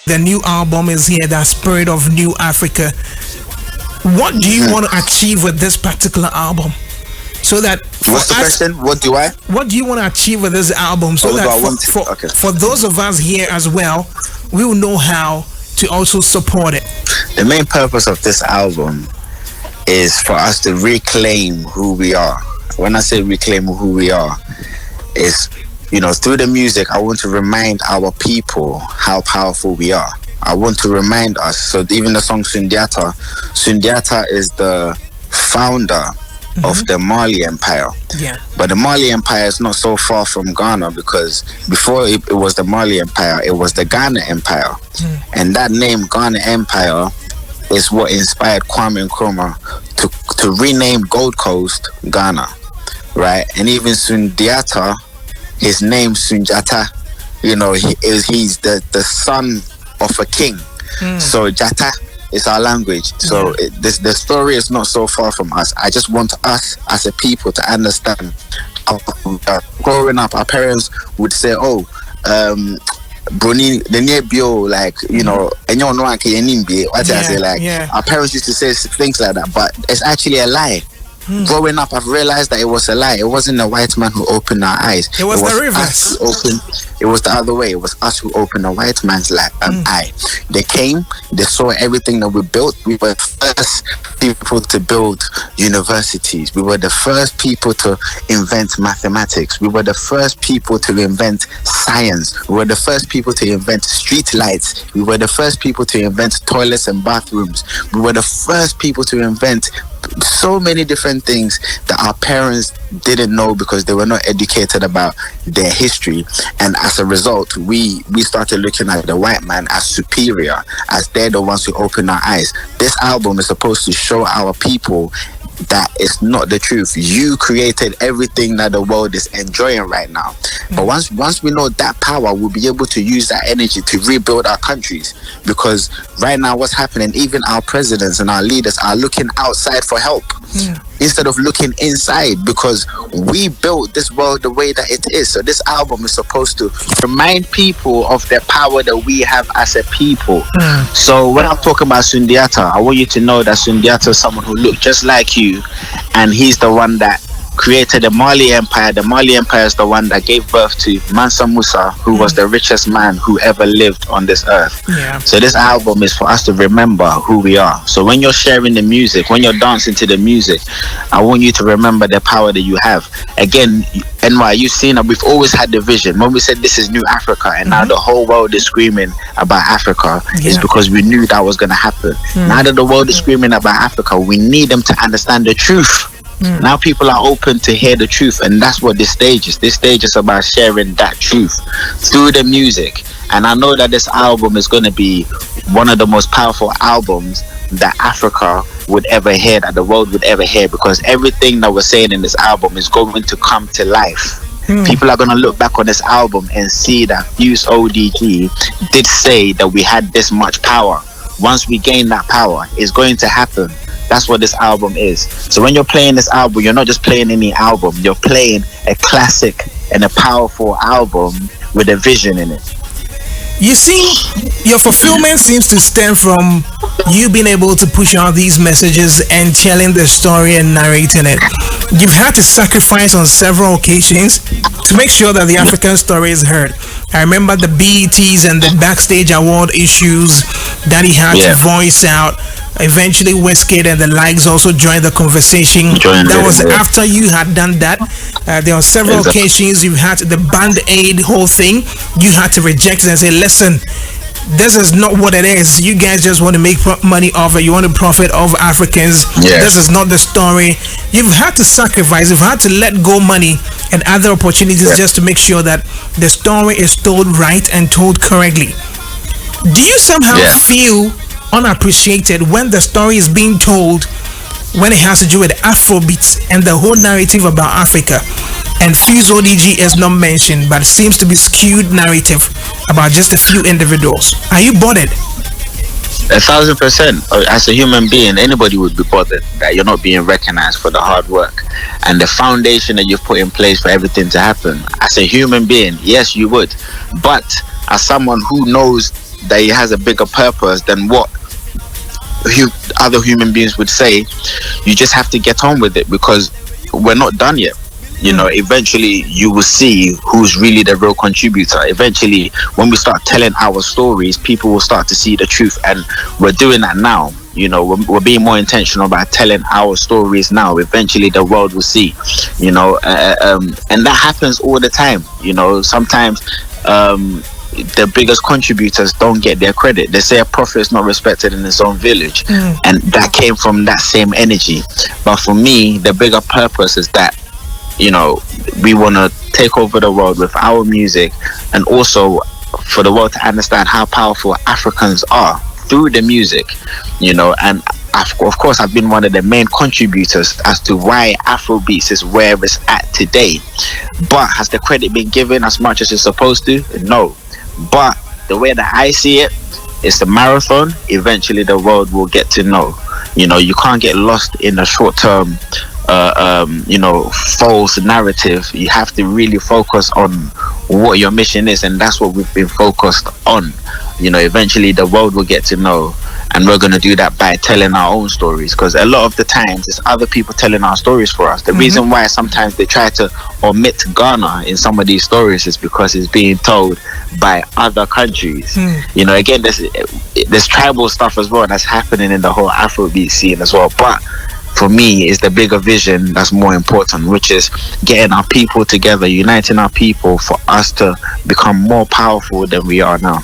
The new album is here, the Spirit of New Africa. What do you want to achieve with this particular album? So that what's the question? What do you want to achieve with this album? So that for those of us here as well, we will know how to also support it. The main purpose of this album is for us to reclaim who we are. When I say reclaim who we are, is, you know, through the music, I want to remind our people how powerful we are. I want to remind us. So even the song Sundiata is the founder of the Mali Empire. Yeah. But the Mali Empire is not so far from Ghana, because before it was the Mali Empire, it was the Ghana Empire. And that name, Ghana Empire, is what inspired Kwame Nkrumah to rename Gold Coast Ghana, right? And even Sundiata, his name Sunjata, you know, he's the son of a king. So Jata is our language. So the story is not so far from us. I just want us as a people to understand. Growing up, our parents would say, "Oh, Bruni, the near bio, like, you know, and you know, what I say, like, our parents used to say things like that, but it's actually a lie. Growing up, I've realized that it was a lie. It wasn't a white man who opened our eyes. It was the reverse. It was the other way. It was us who opened the white man's eye. They came, they saw everything that we built. We were the first people to build universities. We were the first people to invent mathematics. We were the first people to invent science. We were the first people to invent street lights. We were the first people to invent toilets and bathrooms. We were the first people to invent so many different things that our parents didn't know because they were not educated about their history. And as a result, we started looking at the white man as superior, as they're the ones who open our eyes. This album is supposed to show our people that is not the truth. You created everything that the world is enjoying right now. But once we know that power, we'll be able to use that energy to rebuild our countries. Because right now what's happening, even our presidents and our leaders are looking outside for help instead of looking inside, because we built this world the way that it is. So this album is supposed to remind people of the power that we have as a people. So when I'm talking about Sundiata, I want you to know that Sundiata is someone who looked just like you, and he's the one that created the Mali Empire. The Mali Empire is the one that gave birth to Mansa Musa, who was the richest man who ever lived on this earth. So this album is for us to remember who we are. So when you're sharing the music, when you're dancing to the music, I want you to remember the power that you have. Again, NY, you've seen that we've always had the vision. When we said this is New Africa, and now the whole world is screaming about Africa, is because we knew that was going to happen. Now that the world is screaming about Africa, we need them to understand the truth. Now people are open to hear the truth, and that's what this stage is. This stage is about sharing that truth through the music. And I know that this album is going to be one of the most powerful albums that Africa would ever hear, that the world would ever hear, because everything that we're saying in this album is going to come to life. People are going to look back on this album and see that Fuse ODG did say that we had this much power. Once we gain that power, it's going to happen. That's what this album is. So when you're playing this album, you're not just playing any album, you're playing a classic and a powerful album with a vision in it. You see, your fulfillment seems to stem from you being able to push out these messages and telling the story and narrating it. You've had to sacrifice on several occasions to make sure that the African story is heard. I remember the BETs and the backstage award issues that he had to voice out. Eventually Wizkid and the likes also joined the conversation. That was after you had done that. There were several occasions you had the band-aid whole thing. You had to reject it and say, listen, this is not what it is. You guys just want to make money off it. You want to profit off Africans. This is not the story. You've had to sacrifice. You've had to let go money and other opportunities just to make sure that the story is told right and told correctly. Do you somehow feel unappreciated when the story is being told, when it has to do with Afrobeats and the whole narrative about Africa, and Fuse ODG is not mentioned, but seems to be skewed narrative about just a few individuals? Are you bothered? 1,000%. As a human being, anybody would be bothered that you're not being recognized for the hard work and the foundation that you've put in place for everything to happen. As a human being, yes, you would. But as someone who knows that it has a bigger purpose than what other human beings would say, you just have to get on with it, because we're not done yet. You know, eventually you will see who's really the real contributor. Eventually, when we start telling our stories, people will start to see the truth, and we're doing that now. You know, we're being more intentional about telling our stories now. Eventually, the world will see. You know, and that happens all the time. You know, sometimes the biggest contributors don't get their credit. They say a prophet is not respected in his own village, and that came from that same energy. But for me, the bigger purpose is that, you know, we want to take over the world with our music, and also for the world to understand how powerful Africans are through the music, you know. And of course, I've been one of the main contributors as to why Afrobeats is where it's at today. But has the credit been given as much as it's supposed to? No. But the way that I see it, it's a marathon. Eventually the world will get to know. You know, you can't get lost in a short term you know, false narrative. You have to really focus on what your mission is, and that's what we've been focused on. You know, eventually the world will get to know, and we're going to do that by telling our own stories, because a lot of the times it's other people telling our stories for us. The reason why sometimes they try to omit Ghana in some of these stories is because it's being told by other countries. You know, again, there's tribal stuff as well that's happening in the whole Afrobeat scene as well. But for me, is the bigger vision that's more important, which is getting our people together, uniting our people for us to become more powerful than we are now.